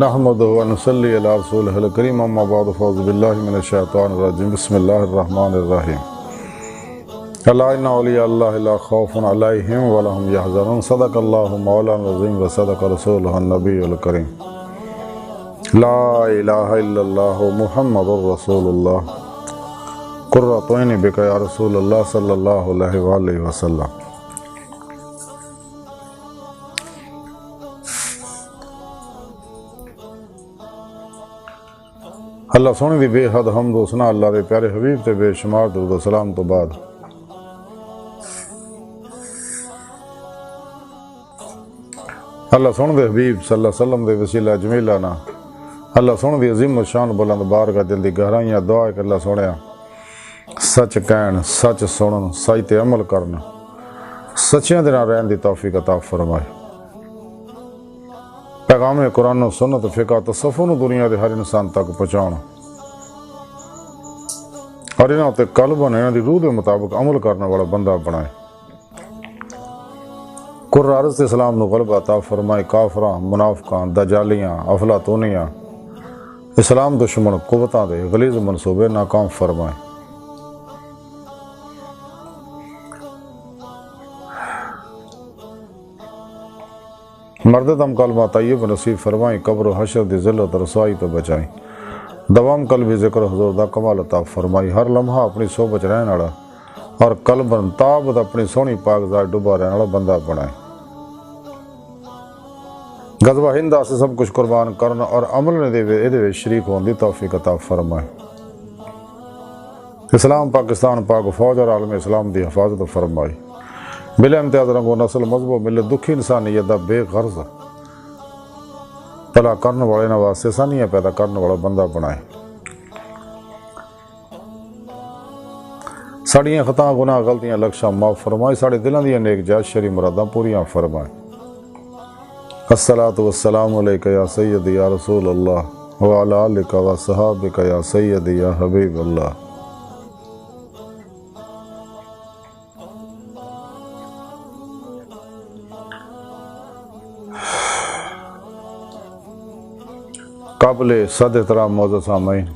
نحمدہ و نصلی علی رسولہ الکریم اما بعد فاعوذ باللہ من الشیطان الرجیم بسم اللہ الرحمن الرحیم الا ان اولیاء اللہ لا خوف علیہم ولا هم یحزنون صدق اللہ مولانا العظیم و صدق رسولہ النبی الکریم لا الہ الا اللہ محمد رسول اللہ قرۃ عین بک یا رسول اللہ صلی اللہ علیہ وآلہ وسلم۔ اللہ سونے دی بے حد حمد و ثنا اللہ دے پیارے حبیب تے بے شمار درود و سلام تو بعد اللہ سونے دے حبیب صلی اللہ علیہ وسلم دے وسیلہ جمیلہ نا اللہ سونے دی عظیم و شان بلند بارگاہ دل دی گہرائیاں دعا ہے کہ اللہ سونیا سچ کہن سچ سنن سچ تے عمل کرنا سچیاں دے نال رہن دی توفیق عطا فرمائے۔ پیغام قرآن و سنت فقہ تصوف نو دنیا دے ہر انسان تک پہنچاؤ اور انہاں تے قلب انہاں دی روح دے مطابق عمل کرنے والا بندہ بنائے۔ قرآن عرض تے اسلام نو غلبہ عطا فرمائے، کافراں منافقاں دجالیاں افلاطونیاں اسلام دشمن قوتاں دے غلیظ منصوبے ناکام فرمائے۔ مرددم کلمہ طیب نصیب فرمائیں، قبر و حشر دی ذلت رسوائی تو بچائیں، دوام قلبی ذکر حضور دا کمال عطا فرمائی، ہر لمحہ اپنی صحبت رہن والا اور قلباً تابت اپنی سونی پاک ذات ڈوبا رہن والا بندہ بنائیں۔ غزوہ ہند سے سب کچھ قربان کرنا اور عمل نے دے شریک ہون دی توفیق عطا فرمائیں۔ اسلام پاکستان پاک فوج اور عالم اسلام دی حفاظت فرمائی، بلا امتیاز رنگ و نسل مذہب و ملت دکھی انسانیت دا بے غرض بھلا کرنے والے نہ واسطے سانیاں پیدا کرنے والا بندہ بنائے۔ ساڑیاں خطاں گناہ غلطیاں لکشاں معاف فرمائے، ساڑے دلوں دیاں نیک جائز شرعی مراداں پوریاں فرمائے۔ الصلاۃ والسلام علیک یا سیدی یا رسول اللہ وعلی آلک و صحابک یا سیدی یا حبیب اللہ۔ قابل صد احترام معزز سامعین،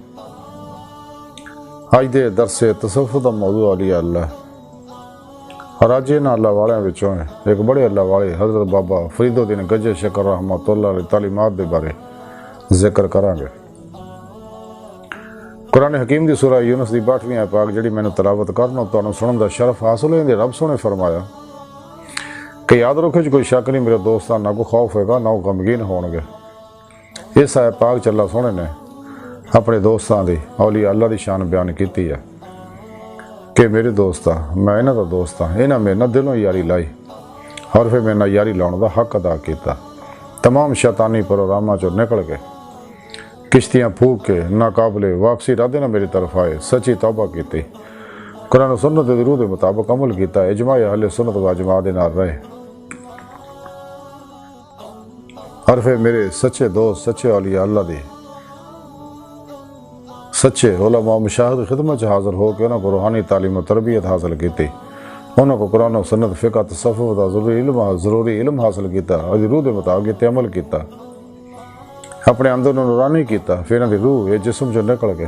آج دے درس تصوف دا موضوع اولیاء اللہ اور آج انہاں اللہ والے وچوں ایک بڑے اللہ والے حضرت بابا فرید الدین گجر شکر رحمۃ اللہ علیہ تعلیمات دے بارے ذکر کریں گے۔ قرآن حکیم دی سورہ یونس دی 62ویں آیت پاک جڑی میں نے تلاوت کرنا تانوں سنن دا شرف حاصل ہوئے، رب سونے فرمایا کہ یاد رکھو جو کوئی شک نہیں میرے دوستاں، نہ کوئی خوف ہوگا نہ غمگین ہون گے۔ اس آیت پاک چ اللہ سونے نے اپنے دوستان دی اولیاء اللہ دی شان بیان کیتی ہے کہ میرے دوستاں میں انہاں دا دوست ہاں، انہاں میرے نال دلوں یاری لائی اور پھر میرے نال یاری لاؤن دا حق ادا کیتا، تمام شیطانی پروگراماں چوں نکل کے کشتیاں پھونک کے ناقابل واپسی ردے نہ میری طرف آئے، سچی توبہ کیتی، قرآن و سنت دے روح دے مطابق عمل کیتا، اجماع اہل سنت و جماعت دے نال رہے اور پھر میرے سچے دوست سچے اولیاء اللہ دی سچے علماء مشاہد خدمت حاضر ہو کے انہوں کو روحانی تعلیم و تربیت حاصل کیتی، انہوں کو قرآن و سنت فقہ تصوف دا ضروری علم حاصل کیتا اور روح دے مطابق عمل کیتا، اپنے اندر نورانی کیتا، پھر انہوں دی روح یہ جسم جو نکل کے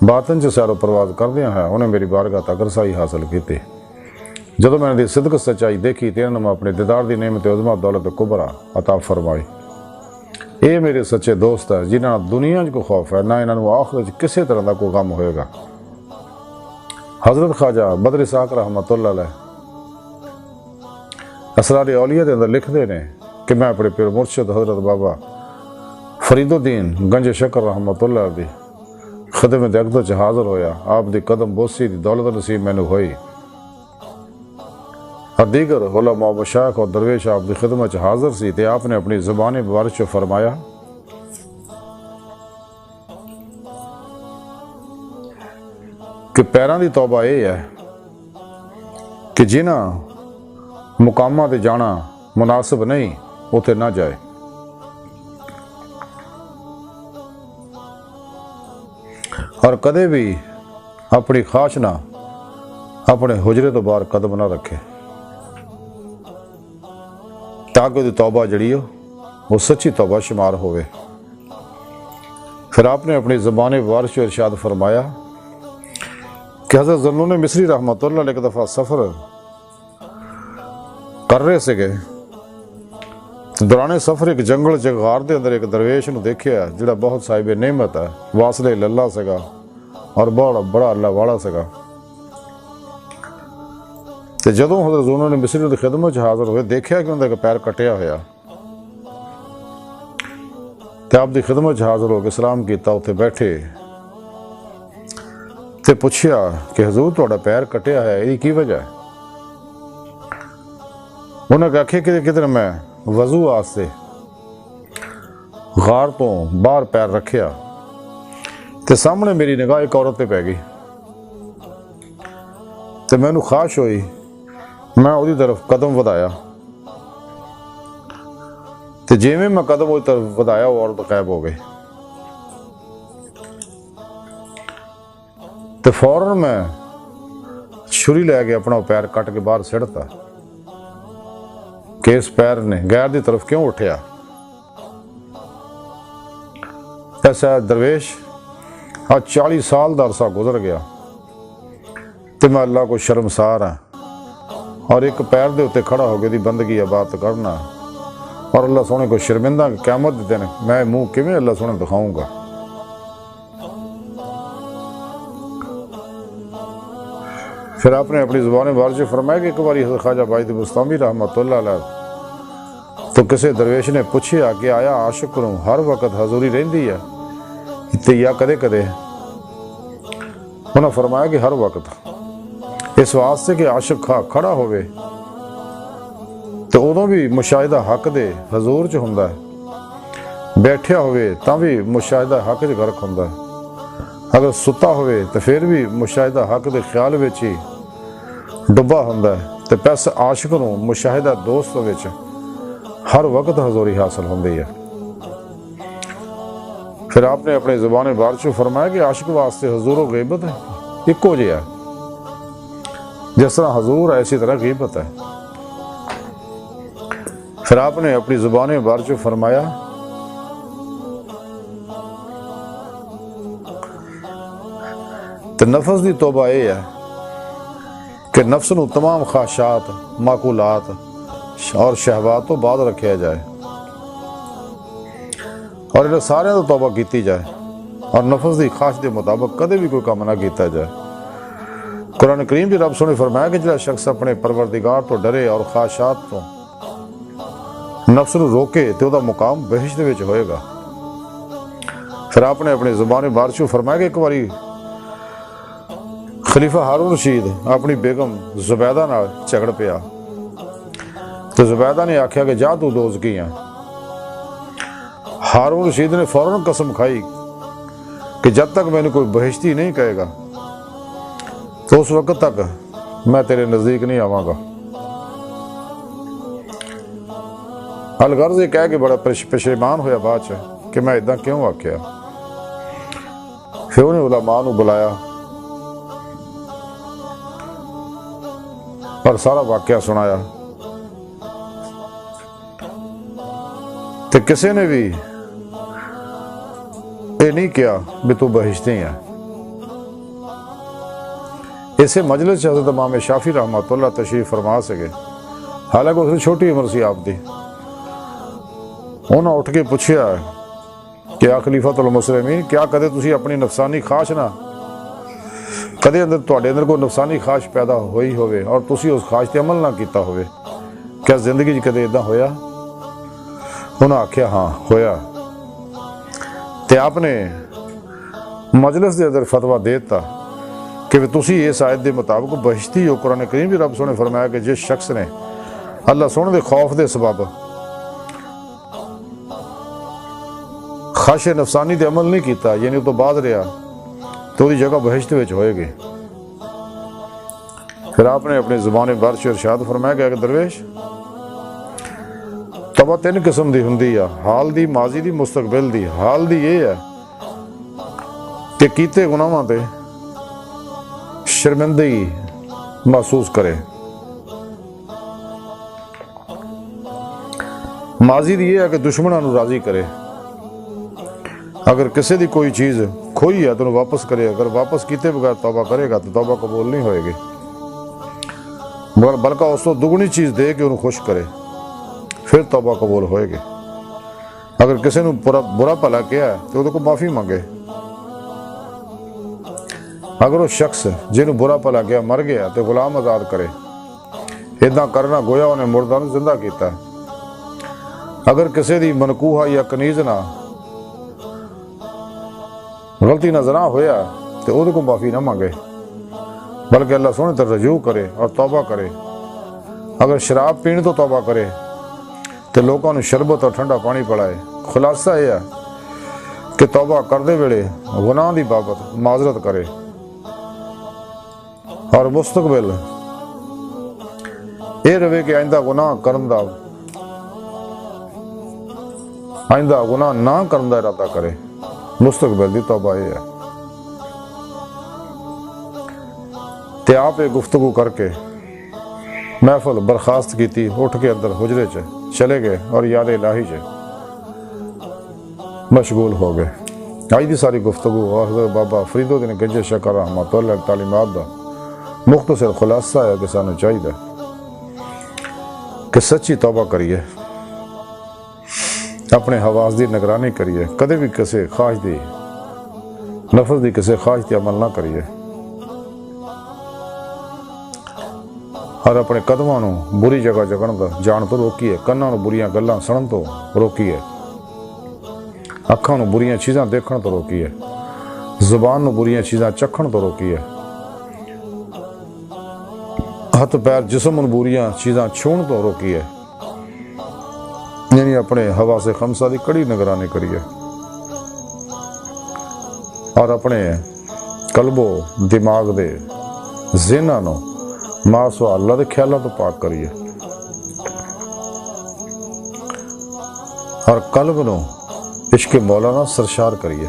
باطن سے سیر و پرواز کردیاں ہیں، انہیں میری بارگاہ تک رسائی حاصل کیتی۔ جدو میں نے دی صدق سچائی دیکھی تو انہوں نے اپنے دیدار دی نعمت عظمہ دولت کبرا عطا فرمائی۔ اے میرے سچے دوست ہے جنہاں دنیا کو خوف ہے، نہ انہوں آخرت کسی طرح دا کوئی غم ہوئے گا۔ حضرت خواجہ بدر اسحاق رحمۃ اللہ علیہ اسرار اولیاء دے اندر لکھ دے نے کہ میں اپنے پیر مرشد حضرت بابا فرید الدین گنج شکر رحمۃ اللہ دی خدمت اقدس حاضر ہویا، آپ دی قدم بوسی دی دولت نصیب میں نے ہوئی اور دیگر علماء مشایخ اور درویش آپ دی خدمت حاضر سی تے آپ نے اپنی زبان مبارک فرمایا کہ پیران دی توبہ یہ ہے کہ جنہاں مقامات تے جانا مناسب نہیں اتھے نہ جائے، اور کدے بھی اپنی خواہش نہ اپنے حجرے تو باہر قدم نہ رکھے تاکہ وہ توبہ جڑی ہو وہ سچی توبہ شمار ہوئے۔ پھر آپ نے اپنی زبان وارث سے ارشاد فرمایا کہ حضرت ذوالنون مصری رحمۃ اللہ علیہ ایک دفعہ سفر کر رہے سگے دوران سفر ایک جنگل چ غار دے اندر ایک درویش نو دیکھیا جڑا بہت صاحب نعمت ہے، واصل اللہ سگا اور بڑا اللہ والا سگا۔ تے جدوں حضرت ذوالنون مصری دی خدمت چ حاضر ہوئے دیکھیا کہ انہاں دا پیر کٹیا ہویا، تے آپ دی خدمت چ حاضر ہو کے سلام کیتا، اتنے بیٹھے تے پوچھیا کہ حضور تہاڈا پیر کٹیا ہے، یہ کی وجہ ہے؟ انہاں نے آکھیا کہ کدھر میں وضو واسطے غار تو باہر پیر رکھیا تے سامنے میری نگاہ ایک عورت تے پی گئی تے مینوں خواہش ہوئی، میں وہی طرف قدم ودایا تے جیویں میں قدم وہی طرف ودایا وہ عورت غائب ہو گئی۔ تے فوراً میں چھری لے کے اپنا پیر کٹ کے باہر سڑتا کہ اس پیر نے غیر دی طرف کیوں اٹھیا۔ ایسا درویش آج 40 سال دا عرصہ گزر گیا تے میں اللہ کو شرمسار ہاں، اور ایک پیر دے اتنے کھڑا ہو گئے دی بندگی عبادت کرنا اور اللہ سونے کو شرمندہ قیامت دے دن میں منہ کیویں اللہ سونے دکھاؤں گا۔ پھر آپ نے اپنی زبان وارث فرمایا کہ ایک باری حضرت خواجہ باجد بستامی رحمۃ اللہ علیہ تو کسی درویش نے پوچھیا کہ آیا عاشق نوں ہر وقت حضوری رہندی ہے تے یا کدے کدے؟ انہاں فرمایا کہ ہر وقت، اس واسطے کہ عاشق کھڑا ہوئے تو ادوں بھی مشاہدہ حق دے حضور چ ہوندا ہے، بیٹھیا ہوئے تاں بھی مشاہدہ حق چ غرق ہوندا ہے، اگر ستا ہوئے تو پھر بھی مشاہدہ حق دے خیال وچ ہی ڈبا ہوندا ہے، تے پس عاشق نوں مشاہدہ دوست وچ ہر وقت حضوری حاصل ہوندی ہے۔ پھر آپ نے اپنی زبان وارث سے فرمایا کہ عاشق واسطے حضور و غیبت ایکو جہا ہے، جس طرح حضور ہے اسی طرح غیبت ہے۔ پھر آپ نے اپنی زبان وارث سے فرمایا تو نفس دی توبہ یہ ہے کہ نفس نو تمام خواہشات، معقولات اور شہوات تو بعد رکھیا جائے اور انہیں سارے تو توبہ کیتی جائے اور نفس دی خواہش دے مطابق کدے بھی کوئی کام نہ کیتا جائے۔ قرآن کریم دی رب سنے فرمایا کہ جڑا شخص اپنے پروردگار تو ڈرے اور خواہشات تو نفس نو روکے تو دا مقام بہشت وچ ہوئے گا۔ پھر آپ نے اپنی زبان وارث سے فرمایا کہ ایک باری خلیفہ ہارون رشید اپنی بیگم زبیدہ نال جھگڑ پیا تو زبیدہ نے آکھیا کہ جا تو دوز کی ہیں۔ ہارون رشید نے فوراً قسم کھائی کہ جب تک میں نے کوئی بہشتی نہیں کہے گا تو اس وقت تک میں تیرے نزدیک نہیں آواں گا۔ الغرض یہ کہہ کہ بڑا پشیمان ہویا بعد کہ میں ادھا کیوں آکھیا۔ پھر انہیں علماء نو بلایا اور سارا واقعہ سنایا تے کسی نے بھی یہ نہیں کیا بھی تو بہشتی ہے۔ اسے مجلس سے حضرت امام شافعی رحمۃ اللہ تشریف فرما سکے، حالانکہ اس نے چھوٹی عمر سی آپ دی۔ انہوں نے اٹھ کے پوچھیا کہ یا خلیفۃ المسلمین، کیا کدے تسی اپنی نفسانی خواہش نہ کدے تواڈے اندر کوئی نفسانی خواہش پیدا ہوئی ہوئے اور تسی اس خواہش تے عمل نہ کیتا ہوئے، کیا زندگی کدے اداں ہویا؟ انہوں نے آکھیا ہاں ہویا۔ تے آپ نے مجلس دے اندر فتویٰ دیتا کہ تسی اس آیت دے مطابق بہشتی ہو۔ قرآن کریم بھی رب سونے فرمایا کہ جس شخص نے اللہ سونے دے خوف دے سبب خواہش نفسانی دے عمل نہیں کیتا، یعنی تو بعد رہا، تو دی جگہ بہشت وچ ہوئے گی۔ پھر آپ نے اپنی زبان وارث سے ارشاد فرمایا کہ درویش توبہ 3 قسم دی ہوندی ہے، حال دی، ماضی دی، مستقبل دی۔ حال دی یہ ہے کہ کیتے گناہاں تے شرمندگی محسوس کرے، ماضی دی یہ ہے کہ دشمنوں نو راضی کرے، اگر کسی دی کوئی چیز کھوئی ہے تو انہوں واپس کرے، اگر واپس کیتے بغیر توبہ کرے گا تو توبہ قبول نہیں ہوئے گی، بلکہ اس کو دگنی چیز دے کے انہوں خوش کرے، پھر توبہ قبول ہوئے گی۔ اگر کسی نے برا بھلا کیا ہے تو وہ معافی مانگے۔ اگر وہ شخص جنہوں برا بھلا کیا مر گیا تو غلام آزاد کرے، اتنا کرنا گویا انہیں مردہ نوں زندہ کیتا ہے۔ اگر کسی دی منکوہا یا کنیز نہ غلطی نہ زنا ہویا تو وہ معافی نہ مانگے، بلکہ اللہ سونے تر رجوع کرے اور توبہ کرے۔ اگر شراب پین تو توبہ کرے تو لوگوں نے شربت اور ٹھنڈا پانی پڑائے۔ خلاصہ یہ ہے کہ توبہ کردے ویلے گناہ دی بابت معذرت کرے اور مستقبل یہ رہے کہ آئندہ گناہ نہ کرن دا ارادہ کرے۔ مستقبل دی توبہ یہ ہے۔ تے آپ ایک گفتگو کر کے محفل برخاست کی تھی، اٹھ کے اندر حجرے چلے گئے اور یاد الہی مشغول ہو گئے۔ آج دی ساری گفتگو اور حضرت بابا فرید الدین گنج شکر رحمۃ اللہ تعلیمات دا مختصر خلاصہ ہے کہ سانو چاہیے کہ سچی توبہ کریے، اپنے حواس دی نگرانی کریے، کدے بھی کسی خواہش دی نفس دی کسی خواہش دی عمل نہ کریے، اور اپنے قدموں نو بری جگہ جان تو روکیے، کناں نو بریاں گلاں سنن تو روکیے، اکھاں نو بریاں چیزاں دیکھن تو روکیے، زبان نو بریاں چیزاں چکھن تو روکیے، ہاتھ پیر جسم نو بریاں چیزاں چھون تو روکیے، یعنی اپنے حواس خمسہ دی کڑی نگرانی کریے، اور اپنے قلب و دماغ دے ذہناں نو ماسوا اللہ دے خیالوں تو پاک کریے، اور قلب نو عشق مولانا سرشار کریے،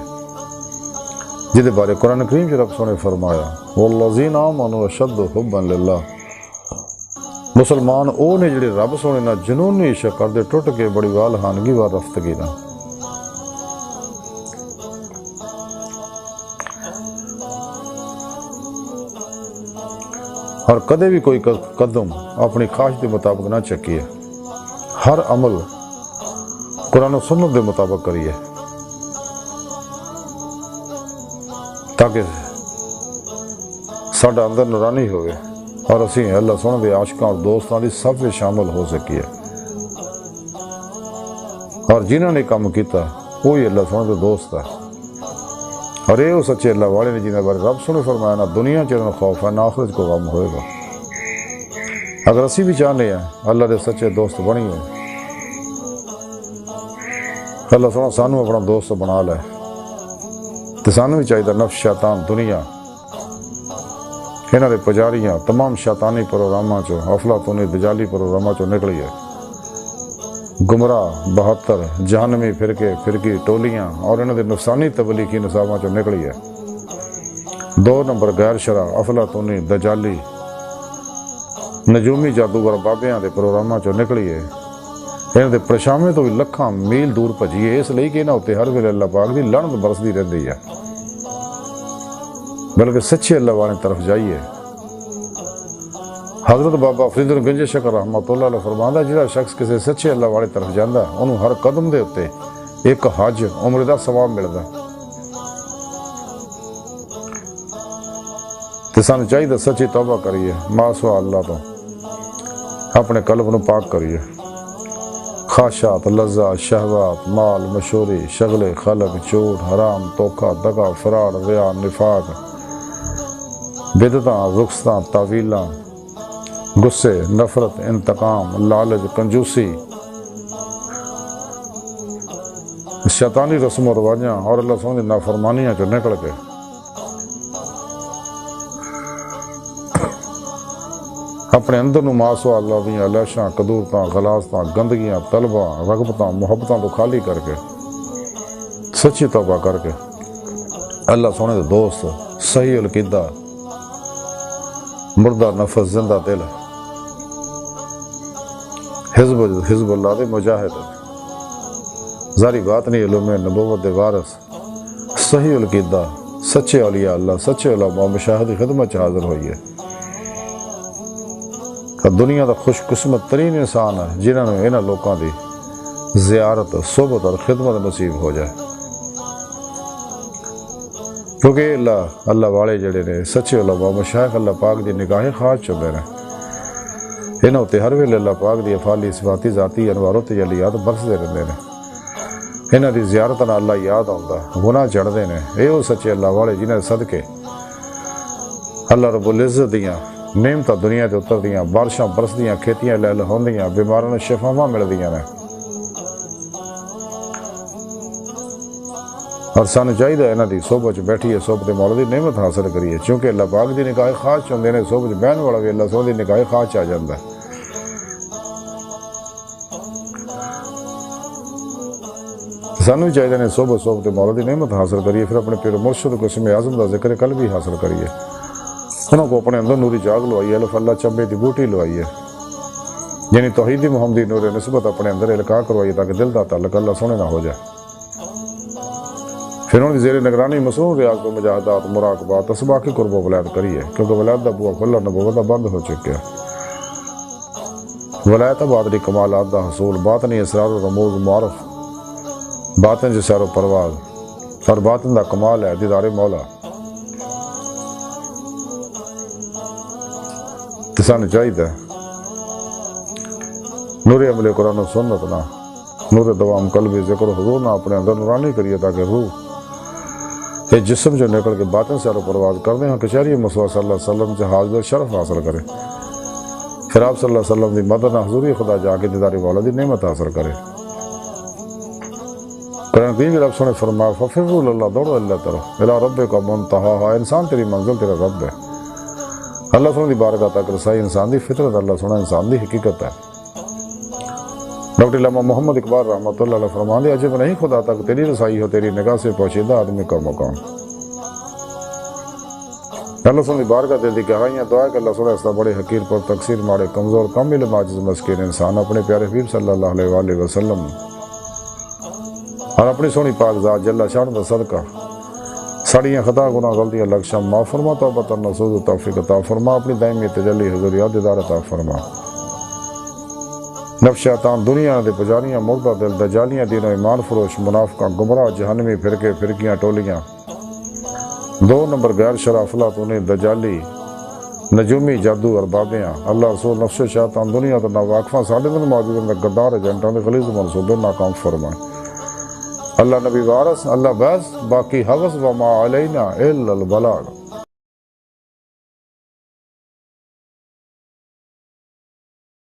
جہدے بارے قرآن کریم رب سونے فرمایا والذین آمنوا اشد حبا للہ، مسلمان او نے جڑے رب سونے نہ جنونی عشق کردے ٹوٹ کے بڑی والہانگی وار رفتگی نہ۔ اور کدے بھی کوئی قدم اپنی خواہش کے مطابق نہ چکیے، ہر عمل قرآن و سنت کے مطابق کریے، تاکہ ساڈا اندر نورانی ہوئے اور اسی اللہ سونے دے عاشقاں اور دوستاں دی صف میں شامل ہو سکیے، اور جنہوں نے کام کیتا وہی اللہ سونے دے دوست ہے، اور یہ سچے اللہ والے نے جنہیں بارے رب سنے فرمایا نہ دنیا چرن خوف ہے نہ آخرت کو غم ہوئے گا۔ اگر اسی بھی چاہنے ہیں اللہ دے سچے دوست بنیے، اللہ سونا سانو اپنا دوست بنا لے، تو سانو بھی چاہیے نفس شیطان دنیا انہاں دے پجاریاں تمام شیطانی پروگراماں چو افلاطونی دجالی پروگراماں چو نکلی ہے، گمراہ 72 جہنمی فرقی ٹولیاں اور انہوں نے نفسانی تبلیغی نصاباں چو نکلی ہے، 2 نمبر غیر شرع افلاطونی دجالی نجومی جادوگر بابیاں دے پروگراماں چو نکلی ہے، انہوں نے پرشامے تو بھی لکھاں میل دور بھجیے، اس لئی کہ انہاں ہوتے ہر ویلے اللہ پاک دی لعنت برسدی رہندی ہے، بلکہ سچے اللہ والے طرف جائیے۔ حضرت بابا فرید گنج شکر رحمۃ اللہ علیہ فرماندا جہاں شخص کسی سچے اللہ والے طرف جاندا انہوں ہر قدم دے اتے ایک حج عمر دا ثواب ملدا، تے سانو چاہیے سچی توبہ کریے، ماسوا اللہ تو اپنے قلب نو پاک کریے، خواہشات لذات شہوات مال مشوری شغل خلق چوٹ حرام دھوکا دغا فراڈ ریا نفاق بدعتاں رخصتاں تعویلاں غصے نفرت انتقام لالچ کنجوسی شیطانی رسم و رواجاں اور اللہ سبحانہ دی نافرمانیاں چو نکل کے اپنے اندر نو ماسوا اللہ دیاں لاشاں قدورتاں غلاظتاں گندگیاں طلباں رغبتاں محبتاں تو خالی کر کے سچی توبہ کر کے اللہ سونے دے دوست صحیح القیدہ مردہ نفس زندہ دل حزب اللہ دے مجاہد ظاہری بات نہیں علوم نبوت دے وارث صحیح القیدہ سچے اولیاء اللہ سچے علماء مشاہد کی خدمت حاضر ہوئی ہے کہ دنیا دا خوش قسمت ترین انسان ہے جنہوں نے انہاں لوکاں دی زیارت صحبت اور خدمت نصیب ہو جائے، کیونکہ اللہ والے جڑے نے سچے علماء مشائخ اللہ پاک دی نگاہ خاص چندے نے، انہوں تے ہر ویلے اللہ پاک دی افعالی صفاتی ذاتی انوار و تجلیات برسدے رہندے نے، انہاں دی زیارت نال اللہ یاد آندا، گناہ چڑھدے نے۔ اے او سچے اللہ والے جنہاں صدقے اللہ رب العزت دیاں نعمتاں دنیا تے اتردیاں، بارشاں برسدیاں، کھیتیاں لہل ہوندیاں، بیماراں نوں شفاواں ملدیاں نے۔ اور سانو چاہیے انہاں دی صحبت چ بیٹھیے، صحبت مولا دی نعمت حاصل کریے، چونکہ اللہ پاک دی نگاہ خاص چندے نے، صحبت بہن والا بھی اللہ سونے دی نگاہ خاص آ جاندا ہے۔ سانو چاہیے نے صحبت مولا دی نعمت حاصل کریے، پھر اپنے پیر مرشد کو اسم اعظم دا ذکر قلبی حاصل کریے، انہوں کو اپنے اندر نوری جاگ لوائیے، الف اللہ چمبے دی بوٹی لوائیے، یعنی توحیدی محمدی نور نسبت اپنے اندر القاء کروائیے تاکہ دل دا تعلق اللہ سونے نہ ہو جائے۔ پھر انہوں نے زیر نگرانی مصنون ریاض و مجاہدات مراقبات اسباقی قرب و ولایت کریے، کیونکہ ولایت دا بوا کھلا نبوت بند ہو چکے ہیں۔ ولایت باطنی کمالات دا حصول، باطنی اسرار و رموز معرف، باطن جسار و پرواز، اور باطن دا کمال ہے دیدار مولا۔ تسانو چاہیے نور عمل قرآن و سنت نہ، نور دوام قلبی ذکر و حضور نہ اپنے اندر نورانی کریے تاکہ روح یہ جسم جو نکل کے باطن سے پرواز کر دیں ہاں کچہری مصطفیٰ صلی اللہ علیہ وسلم سے حاضر شرف حاصل کرے، پھر آپ صلی اللہ علیہ وسلم دی مدد حضوری خدا جا کے دیداری والا دی نعمت حاصل کرے۔ قرآن کریم میں رب سنے فرمایا ففروا اللہ، دوڑو اللہ طرف، الی ربک منتہاہا، انسان تیری منزل تیرا رب ہے۔ اللہ سنے دی بارگاہ تک رسائی انسان دی فطرت، اللہ سنے انسان دی حقیقت ہے۔ ڈاکٹر علامہ محمد اقبال رحمۃ اللہ علیہ فرماندے عجب نہیں خدا تک تیری رسائی ہو، تیری نگاہ سے پوشیدہ آدمی کا مقام۔ اللہ سنے بارگاہ دل دی گہرائیاں دعا ہے کہ اللہ سنے اس بڑے حقیر پر تقصیر ماڑے کمزور کامل معجز مسکین انسان اپنے پیارے حبیب صلی اللہ علیہ وآلہ وسلم اور اپنی سونی پاک ذات جل شان دا صدقہ ساڑیاں خطا گناہ غلطیاں لغشم معاف فرما، توبہ نصوص و توفیق عطا فرما، اپنی دائمی تجلی حضوریات دیدار عطا فرما۔ نفس شیطان دنیا دے پجاریاں مردہ دل دجالیاں دین و ایمان فروش منافقاں گمراہ جہنمی فرقے فرقیاں ٹولیاں 2 نمبر غیر شرف افلاطونی دجالی نجومی جادو اور بابیاں اللہ رسول نفس شیطان دنیا تو ناواقفاں ساڑھے دن موجود گدار ایجنٹاں دے غلیظ منصوبے ناکام فرمائے۔ اللہ نبی وارث، اللہ بس باقی حوث وما علینا الا البلاغ۔